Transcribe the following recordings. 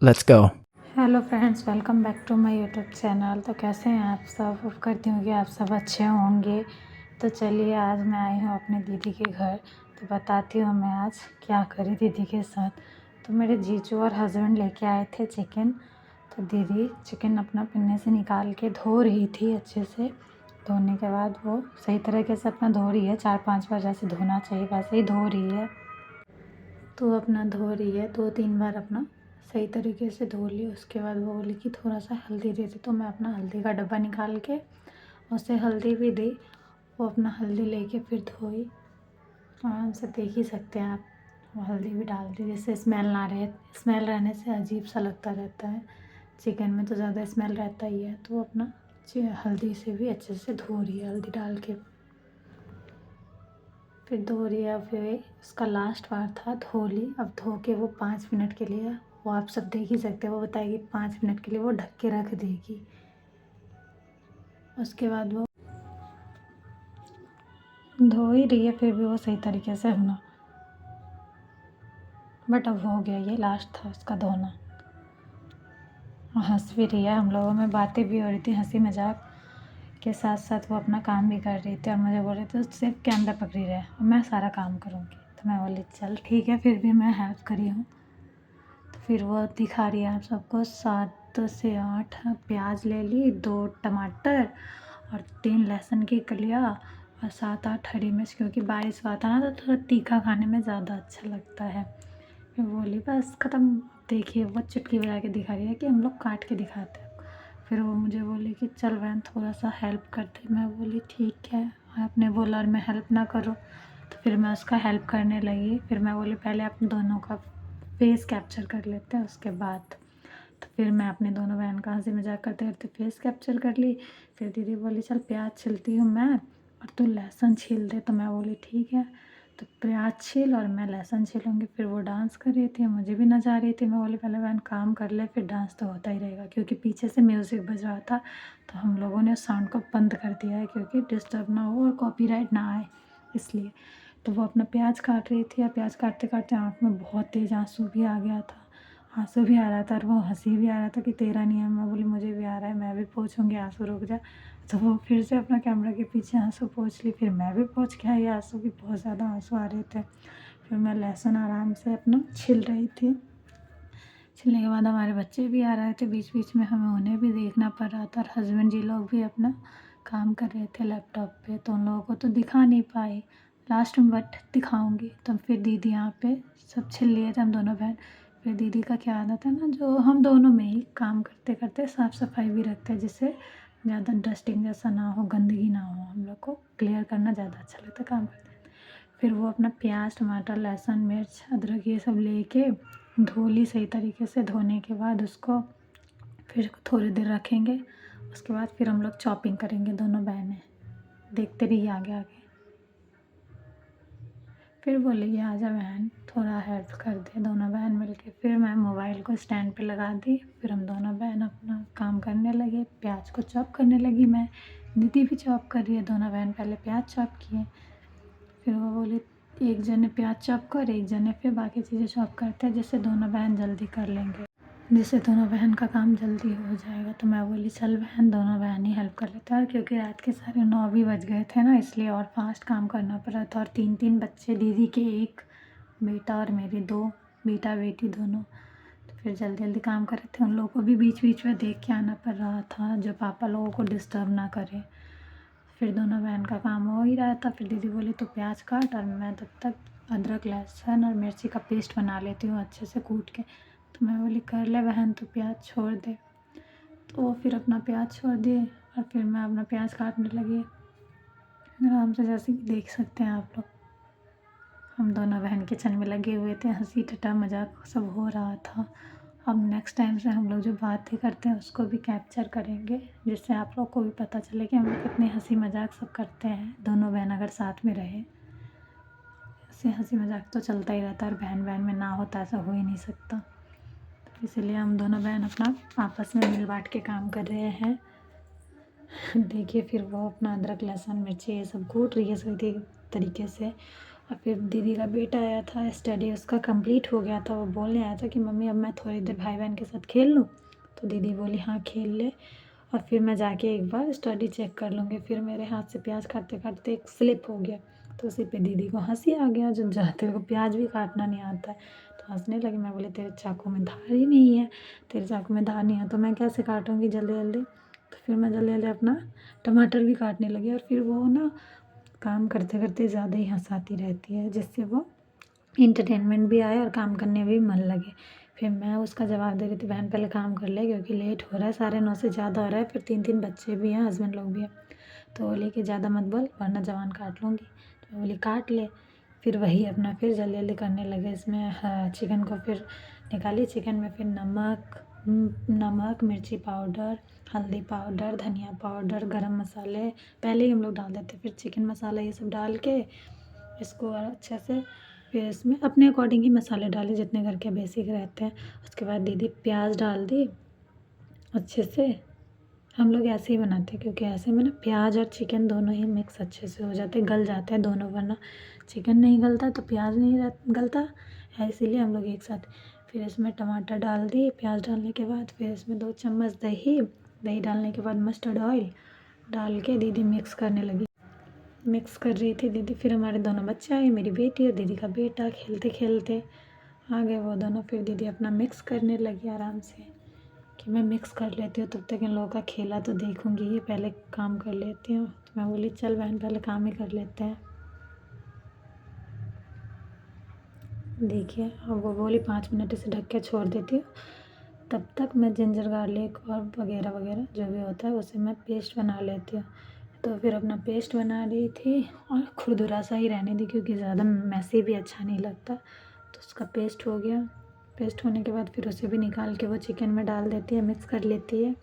Let's go. Hello friends, welcome back to my YouTube channel. तो कैसे हैं आप सब? उम्मीद करती हूँ कि आप सब अच्छे होंगे। तो चलिए, आज मैं आई हूँ अपने दीदी के घर। तो बताती हूँ मैं आज क्या करी दीदी के साथ। तो मेरे जीजू और हस्बैंड लेके आए थे चिकन। तो दीदी चिकन अपना पिन्ने से निकाल के धो रही थी अच्छे से। धोने के बाद वो सही तरीके से अपना धो रही है, 4-5 बार जैसे धोना चाहिए वैसे ही धो रही है। तो अपना धो रही है 2-3 बार, अपना सही तरीके से धो ली। उसके बाद वो बोली कि थोड़ा सा हल्दी दे दे। तो मैं अपना हल्दी का डब्बा निकाल के उसे हल्दी भी दी। वो अपना हल्दी लेके फिर धोई। आराम से देख ही सकते हैं आप, वो हल्दी भी डाल दी जिससे स्मेल ना रहे। स्मेल रहने से अजीब सा लगता रहता है, चिकन में तो ज़्यादा स्मेल रहता ही है। तो अपना हल्दी से भी अच्छे से धो रही है, हल्दी डाल के फिर धो रही है। फिर उसका लास्ट बार था, धो ली। अब धो के वो 5 मिनट के लिए, वो आप सब देख ही सकते हैं, वो बताएगी 5 मिनट के लिए वो ढक के रख देगी। उसके बाद वो धो ही रही है, फिर भी वो सही तरीके से होना। बट अब हो गया, ये लास्ट था उसका धोना। हंस भी रही है, हम लोगों में बातें भी हो रही थी, हंसी मजाक के साथ साथ वो अपना काम भी कर रही थी। और मुझे बोल रही थी सिर्फ कैमरा पकड़ी रहे और मैं सारा काम करूँगी। तो मैं बोली चल ठीक है, फिर भी मैं हेल्प करी हूँ। तो फिर वो दिखा रही है आप सबको। 7 से 8 प्याज ले ली, 2 टमाटर और 3 लहसुन की कलियाँ और 7-8 हरी मिर्च, क्योंकि बारिश हुआ था ना तो थोड़ा तीखा खाने में ज़्यादा अच्छा लगता है। फिर बोली बस ख़त्म। देखिए वो चुटकी बजा के दिखा रही है कि हम लोग काट के दिखाते हैं। फिर वो मुझे बोली कि चल बहन थोड़ा सा हेल्प कर दे। मैं बोली ठीक है। आपने बोला और मैं हेल्प ना करूँ, तो फिर मैं उसका हेल्प करने लगी। फिर मैं बोली पहले आप दोनों का फेस कैप्चर कर लेते हैं उसके बाद। तो फिर मैं अपने दोनों बहन का हंसी मजाक करते करते फेस कैप्चर कर ली। फिर दीदी बोली चल प्याज छिलती हूँ मैं और तू लहसुन छील दे। तो मैं बोली ठीक है। तो प्याज छील और मैं लहसुन छीलूँगी। फिर वो डांस कर रही थी, मुझे भी नचा रही थी। मैं बोली पहले बहन काम कर ले, फिर डांस तो होता ही रहेगा, क्योंकि पीछे से म्यूज़िक बज रहा था। तो हम लोगों ने साउंड को बंद कर दिया है, क्योंकि डिस्टर्ब ना हो और कॉपीराइट ना आए इसलिए। तो वो अपना प्याज काट रही थी और प्याज काटते काटते आँख में बहुत तेज़ आंसू भी आ गया था। आंसू भी आ रहा था और वो हंसी भी आ रहा था कि तेरा नहीं है। मैं बोली मुझे भी आ रहा है, मैं भी पोंछूंगी, आंसू रुक जा। तो वो फिर से अपना कैमरा के पीछे आंसू पोंछ ली। फिर मैं भी पोंछ के आई आंसू की, बहुत ज़्यादा आंसू आ रहे थे। फिर मैं लहसुन आराम से अपना छिल रही थी। छिलने के बाद हमारे बच्चे भी आ रहे थे बीच बीच में, हमें उन्हें भी देखना पड़ रहा था। और हस्बैंड जी लोग भी अपना काम कर रहे थे लैपटॉप पे, तो उन लोगों को तो दिखा नहीं पाई लास्ट में, बट दिखाऊंगी। तो फिर दीदी यहाँ पे सब छिल लिए थे हम दोनों बहन। फिर दीदी का क्या आदत है ना, जो हम दोनों में ही काम करते करते साफ़ सफाई भी रखते हैं, जिससे ज़्यादा डस्टिंग जैसा ना हो, गंदगी ना हो। हम लोग को क्लियर करना ज़्यादा अच्छा लगता है काम करते। फिर वो अपना प्याज टमाटर लहसुन मिर्च अदरक ये सब लेके धो ली सही तरीके से। धोने के बाद उसको फिर थोड़ी देर रखेंगे। उसके बाद फिर हम लोग चॉपिंग करेंगे दोनों बहनें। देखते रहिए आगे आगे। फिर बोली कि आजा बहन थोड़ा हेल्प कर दे, दोनों बहन मिलके। फिर मैं मोबाइल को स्टैंड पे लगा दी। फिर हम दोनों बहन अपना काम करने लगे। प्याज को चॉप करने लगी मैं, दीदी भी चॉप कर रही है। दोनों बहन पहले प्याज चॉप किए। फिर वो बोली एक जने प्याज चॉप कर, एक जने फिर बाकी चीज़ें चॉप करते हैं, जिससे दोनों बहन जल्दी कर लेंगे, जिससे दोनों बहन का काम जल्दी हो जाएगा। तो मैं बोली चल बहन दोनों बहन ही हेल्प कर लेते हैं। और क्योंकि रात के 9:30 भी बज गए थे ना, इसलिए और फास्ट काम करना पड़ रहा था। और 3-3 बच्चे, दीदी के 1 बेटा और मेरी 2 बेटा बेटी दोनों। तो फिर जल्दी जल्दी काम कर रहे थे। उन लोगों को भी बीच बीच में देख के आना पड़ रहा था, जो पापा लोगों को डिस्टर्ब ना करे। फिर दोनों बहन का काम हो ही रहा था। फिर दीदी बोली तो प्याज काट और मैं तब तक अदरक लहसुन और मिर्ची का पेस्ट बना लेती हूँ अच्छे से कूट के। तो मैं बोली कर ले बहन, तो प्याज छोड़ दे। तो वो फिर अपना प्याज छोड़ दिए और फिर मैं अपना प्याज काटने लगी आराम से, जैसे कि देख सकते हैं आप लोग। हम दोनों बहन किचन में लगे हुए थे, हंसी ठट्टा मजाक सब हो रहा था। अब नेक्स्ट टाइम से हम लोग जो बातें करते हैं उसको भी कैप्चर करेंगे, जिससे आप लोग को भी पता चले कि हम लोग कितने हंसी मजाक सब करते हैं। दोनों बहन अगर साथ में रहे, ऐसे हंसी मजाक तो चलता ही रहता है। और बहन बहन में ना होता ऐसा हो ही नहीं सकता। तो इसीलिए हम दोनों बहन अपना आपस में मिल बांट के काम कर रहे हैं। देखिए फिर वो अपना अदरक लहसुन मिर्ची ये सब कूट रही है सही तरीके से। और फिर दीदी का बेटा आया था, स्टडी उसका कंप्लीट हो गया था। वो बोलने आया था कि मम्मी अब मैं थोड़ी देर भाई बहन के साथ खेल लूँ। तो दीदी बोली हाँ खेल ले, और फिर मैं जाके एक बार स्टडी चेक कर लूँगी। फिर मेरे हाथ से प्याज काटते काटते एक स्लिप हो गया, तो उसी पे दीदी को हंसी आ गया, जो तेरे को प्याज भी काटना नहीं आता है। तो हंसने लगी। मैं बोली तेरे चाकू में धार ही नहीं है, तेरे चाकू में धार नहीं है तो मैं कैसे काटूँगी जल्दी जल्दी। तो फिर मैं जल्दी जल्दी अपना टमाटर भी काटने लगी। और फिर वो ना काम करते करते ज़्यादा ही हंसाती रहती है, जिससे वो इंटरटेनमेंट भी आए और काम करने भी मन लगे। फिर मैं उसका जवाब दे रही थी, बहन पहले काम कर ले क्योंकि लेट हो रहा है, 9:30 से ज़्यादा हो रहा है। फिर 3 बच्चे भी हैं, हस्बैंड लोग भी हैं। तो बोली कि ज़्यादा मत बोल वरना जवान काट लूँगी। तो मैं बोली काट ले। फिर वही अपना फिर जल्दी जल्दी करने लगे। इसमें चिकन को फिर निकाली। चिकन में फिर नमक, मिर्ची पाउडर, हल्दी पाउडर, धनिया पाउडर, गरम मसाले पहले ही हम लोग डाल देते। फिर चिकन मसाला ये सब डाल के इसको अच्छे से, फिर इसमें अपने अकॉर्डिंग ही मसाले डाले जितने घर के बेसिक रहते हैं। उसके बाद दीदी प्याज डाल दी अच्छे से। हम लोग ऐसे ही बनाते हैं क्योंकि ऐसे में ना प्याज और चिकन दोनों ही मिक्स अच्छे से हो जाते हैं, गल जाते हैं दोनों, वरना चिकन नहीं गलता तो प्याज नहीं गलता है, इसीलिए हम लोग एक साथ। फिर इसमें टमाटर डाल दिए। प्याज डालने के बाद फिर इसमें 2 चम्मच दही डालने के बाद मस्टर्ड ऑयल डाल के दीदी मिक्स करने लगी। मिक्स कर रही थी दीदी। फिर हमारे दोनों बच्चे आए, मेरी बेटी और दीदी का बेटा। खेलते खेलते आ गए वो दोनों। फिर दीदी अपना मिक्स करने लगी आराम से कि मैं मिक्स कर लेती हूँ, तब तक इन लोगों का खेला तो देखूँगी ही, पहले काम कर लेती हूँ। तो मैं बोली चल बहन पहले काम ही कर लेते हैं। देखिए अब वो बोली 5 मिनट इसे ढक के छोड़ देती हूँ, तब तक मैं जिंजर गार्लिक और वगैरह वगैरह जो भी होता है उसे मैं पेस्ट बना लेती हूँ। तो फिर अपना पेस्ट बना रही थी और खुरदुरा सा ही रहने दी क्योंकि ज़्यादा मैसी भी अच्छा नहीं लगता। तो उसका पेस्ट हो गया। पेस्ट होने के बाद फिर उसे भी निकाल के वो चिकन में डाल देती है, मिक्स कर लेती है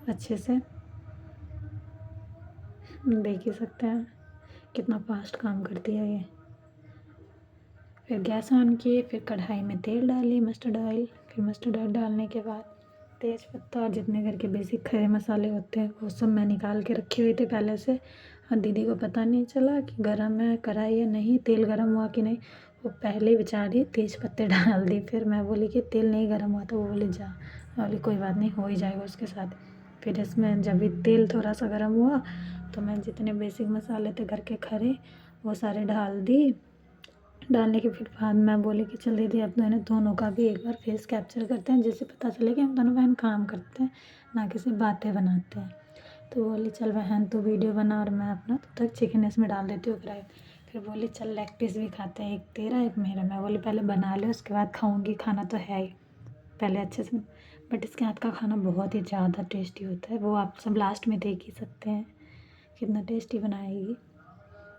अच्छे से। देख ही सकते हैं कितना फास्ट काम करती है ये। फिर गैस ऑन किए, फिर कढ़ाई में तेल डाली, मस्टर्ड ऑयल। फिर मस्टर्ड ऑयल डालने के बाद तेज़ पत्ता और जितने घर के बेसिक खड़े मसाले होते हैं वो सब मैं निकाल के रखे हुए थे पहले से। और दीदी को पता नहीं चला कि गरम है कढ़ाई या नहीं, तेल गरम हुआ कि नहीं। वो पहले ही बेचारी तेज़ पत्ते डाल दी। फिर मैं बोली कि तेल नहीं गरम हुआ, तो वो बोली जा। मैं बोली कोई बात नहीं, हो ही जाएगा उसके साथ। फिर इसमें जब भी तेल थोड़ा सा गर्म हुआ तो मैं जितने बेसिक मसाले थे घर के खड़े वो सारे डाल दी। डालने के फिर बाद मैं बोली कि चल दीदी अब दोनों का भी एक बार फेस कैप्चर करते हैं, जिससे पता चले कि हम दोनों बहन काम करते हैं, ना कि सिर्फ बातें बनाते हैं। तो बोली चल बहन तू वीडियो बना और मैं अपना तब तक चिकन इसमें डाल देती हूँ फ्राई। फिर बोली चल लेग पीस भी खाते हैं, एक तेरा एक मेरा। मैं बोली पहले बना ले उसके बाद खाऊंगी, खाना तो है ही पहले अच्छे से। बट इसके हाथ का खाना बहुत ही ज़्यादा टेस्टी होता है, वो आप सब लास्ट में देख ही सकते हैं कितना टेस्टी बनाएगी।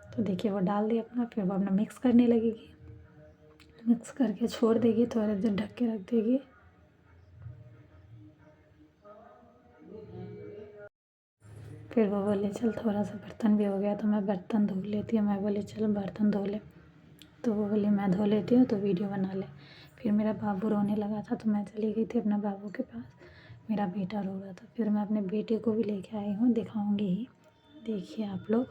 तो देखिए वो डाल दिया अपना। फिर वो अपना मिक्स करने लगेगी, मिक्स करके छोड़ देगी, थोड़ी देर ढक के रख देगी। फिर वो बोले चल थोड़ा सा बर्तन भी हो गया तो मैं बर्तन धो लेती हूँ। मैं बोली चल बर्तन धो ले, तो वो बोली मैं धो लेती हूँ तो वीडियो बना ले। फिर मेरा बाबू रोने लगा था तो मैं चली गई थी अपने बाबू के पास, मेरा बेटा रो रहा था। फिर मैं अपने बेटे को भी लेके आई हूँ, दिखाऊंगी ही। देखिए आप लोग,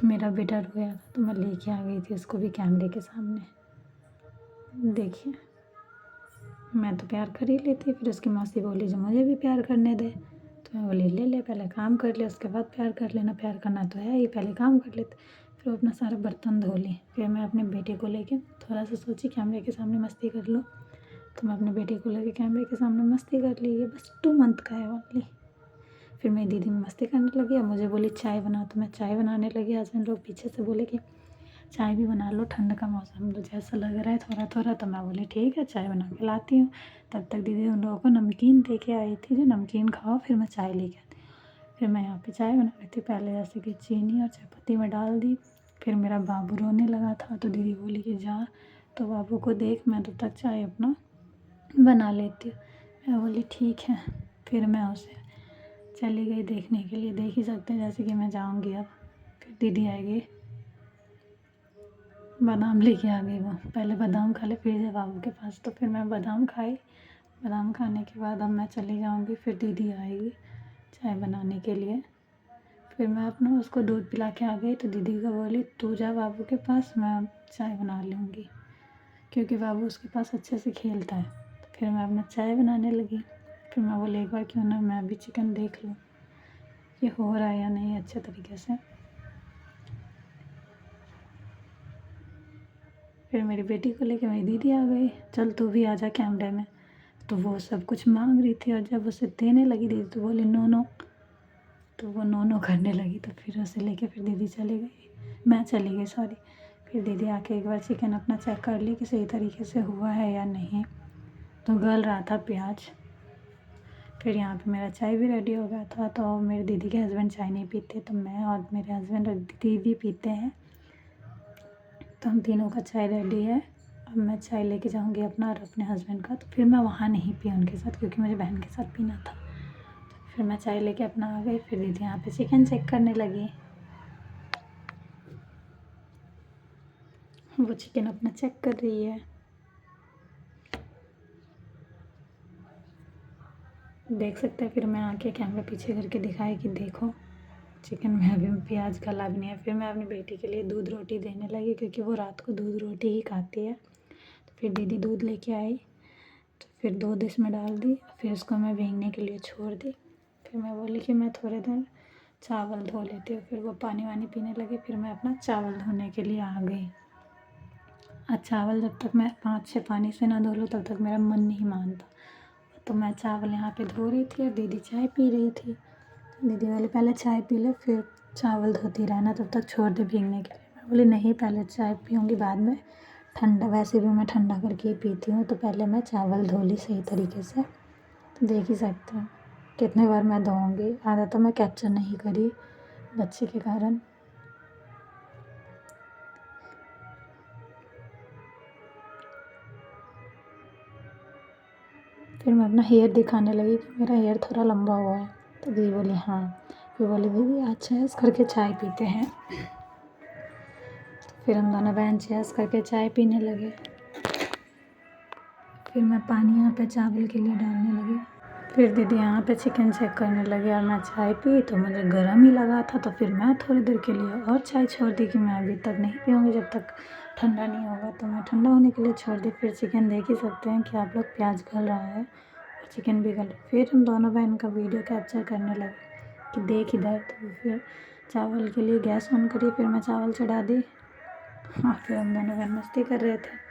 मेरा बेटा रोया था तो मैं लेके आ गई थी उसको भी कैमरे के सामने। देखिए मैं तो प्यार कर ही लेती, फिर उसकी मौसी बोली जो मुझे भी प्यार करने दे। तो मैं बोली ले ले, पहले काम कर ले उसके बाद प्यार कर लेना, प्यार करना तो है ही, पहले काम कर लेते। फिर वो अपना सारा बर्तन धो ली। फिर मैं अपने बेटे को लेके थोड़ा सा सोची कैमरे के सामने मस्ती कर लूँ, तो मैं अपने बेटे को लेके कैमरे के सामने मस्ती कर ली। ये बस 2 मंथ का है ओनली। फिर मेरी दीदी मस्ती करने लगी और मुझे बोली चाय बना, तो मैं चाय बनाने लगी। हस्बैंड लोग पीछे से बोले कि चाय भी बना लो, ठंड का मौसम तो जैसा लग रहा है थोड़ा थोड़ा। तो मैं बोली ठीक है चाय बना के लाती हूँ। तब तक दीदी उन लोगों को नमकीन दे के आई थी, जो नमकीन खाओ फिर मैं चाय लेके आती। फिर मैं यहाँ पे चाय बना रही थी, पहले जैसे कि चीनी और चायपत्ती में डाल दी। फिर मेरा बाबू रोने लगा था तो दीदी बोली कि जा तो बाबू को देख, मैं तब तक चाय अपना बना लेती हूँ। मैं बोली ठीक है। फिर मैं उसे चली गई देखने के लिए। देख ही सकते हैं जैसे कि मैं जाऊँगी अब। फिर दीदी आएगी, बादाम लेके आ गई वो। पहले बादाम खा ले फिर जा बाबू के पास। तो फिर मैं बादाम खाई। बादाम खाने के बाद अब मैं चली जाऊँगी, फिर दीदी आएगी चाय बनाने के लिए। फिर मैं अपना उसको दूध पिला के आ गई, तो दीदी को बोली तू जा बाबू के पास, मैं चाय बना लूँगी, क्योंकि बाबू उसके पास अच्छे से खेलता है। तो फिर मैं अपना चाय बनाने लगी। फिर मैं बोली एक बार क्यों ना मैं भी चिकन देख लूँ ये हो रहा है या नहीं अच्छे तरीके से। फिर मेरी बेटी को लेके मेरी दीदी आ गई, चल तू भी आ जा कैमरे में। तो वो सब कुछ मांग रही थी, और जब उसे देने लगी दीदी तो बोली नो नो, तो वो नो नो करने लगी। तो फिर उसे लेके फिर दीदी चली गई, मैं चली गई सॉरी। फिर दीदी आके एक बार चिकन अपना चेक कर ली कि सही तरीके से हुआ है या नहीं। तो गल रहा था प्याज। फिर यहाँ पे मेरा चाय भी रेडी हो गया था। तो मेरे दीदी के हस्बैंड चाय नहीं पीते, तो मैं और मेरे हस्बैंड और दीदी पीते हैं। तो हम तीनों का चाय रेडी है। अब मैं चाय लेके जाऊंगी अपना और अपने हस्बैंड का। तो फिर मैं वहाँ नहीं पी उनके साथ, क्योंकि मुझे बहन के साथ पीना था। तो फिर मैं चाय लेके अपना आ गई। फिर दीदी यहाँ पे चिकन चेक करने लगी। वो चिकन अपना चेक कर रही है। देख सकते हैं। फिर मैं आके कैमरा पीछे करके दिखाई कि देखो चिकन में अभी प्याज गला भी नहीं है। फिर मैं अपनी बेटी के लिए दूध रोटी देने लगी, क्योंकि वो रात को दूध रोटी ही खाती है। तो फिर दीदी दूध लेके आई, तो फिर दूध इसमें डाल दी। फिर उसको मैं भीगने के लिए छोड़ दी। फिर मैं बोली कि मैं थोड़ी देर चावल धो लेती हूँ। फिर वो पानी वानी पीने लगे। फिर मैं अपना चावल धोने के लिए आ गई। और चावल जब तक मैं 5-6 पानी से ना धो लूँ तब तक मेरा मन नहीं मानता। तो मैं चावल यहाँ पे धो रही थी और दीदी चाय पी रही थी। दीदी बोली पहले चाय पी ले फिर चावल धोती रहना, तब तक छोड़ दे भीगने के लिए। मैं बोली नहीं, पहले चाय पीऊँगी बाद में ठंडा, वैसे भी मैं ठंडा करके ही पीती हूँ। तो पहले मैं चावल धो ली सही तरीके से। तो देख ही सकते हैं कितने बार मैं धोऊँगी। आधा तो मैं कैप्चर नहीं करी बच्चे के कारण। फिर मैं अपना हेयर दिखाने लगी कि मेरा हेयर थोड़ा लंबा हुआ है। तो दीदी बोली हाँ। फिर बोली दीदी आज चेयर्स करके चाय पीते हैं। फिर हम दोनों बहन चेयर्स करके चाय पीने लगे। फिर मैं पानी यहाँ पे चावल के लिए डालने लगी। फिर दीदी यहाँ पे चिकन चेक करने लगी और मैं चाय पी तो मुझे गर्म ही लगा था। तो फिर मैं थोड़ी देर के लिए और चाय छोड़ दी कि मैं अभी तक नहीं पीऊँगी जब तक ठंडा नहीं होगा। तो मैं ठंडा होने के लिए छोड़ दी। फिर चिकन देख ही सकते हैं कि आप लोग प्याज गल रहा है और चिकन भी गल। फिर हम दोनों बहन का वीडियो कैप्चर करने लगे कि देख इधर। तो फिर चावल के लिए गैस ऑन करी। फिर मैं चावल चढ़ा दी। हाँ, फिर हम दोनों बहन मस्ती कर रहे थे,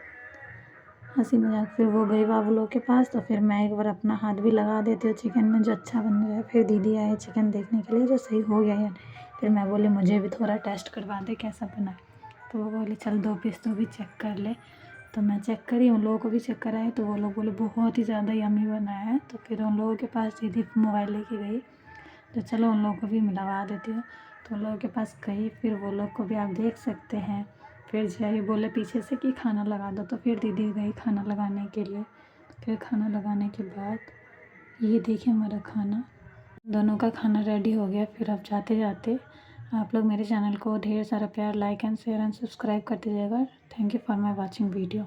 हंसी मजाक। फिर वो गई बाबू लोग के पास। तो फिर मैं एक बार अपना हाथ भी लगा देती हूँ चिकन में जो अच्छा बन रहा है। फिर दीदी आए चिकन देखने के लिए जो सही हो गया या नहीं। फिर मैं बोली मुझे भी थोड़ा टेस्ट करवा दे कैसा बना है। तो वो बोली चल 2 पीस तो भी चेक कर ले। तो मैं चेक करी, उन लोगों को भी चेक कराए। तो वो लोग बोले बहुत ही ज़्यादा यम्मी बना है। तो फिर उन लोगों के पास दीदी मोबाइल लेके गई। तो चलो उन लोगों को भी मिलवा देती हूँ। तो उन लोगों के पास गई। फिर वो लोग को भी आप देख सकते हैं। फिर जय बोले पीछे से कि खाना लगा दो। तो फिर दीदी गई खाना लगाने के लिए। फिर खाना लगाने के बाद ये देखिए हमारा खाना, दोनों का खाना रेडी हो गया। फिर अब जाते जाते आप लोग मेरे चैनल को ढेर सारा प्यार, like and share and subscribe कर दीजिएगा। Thank you for my watching video.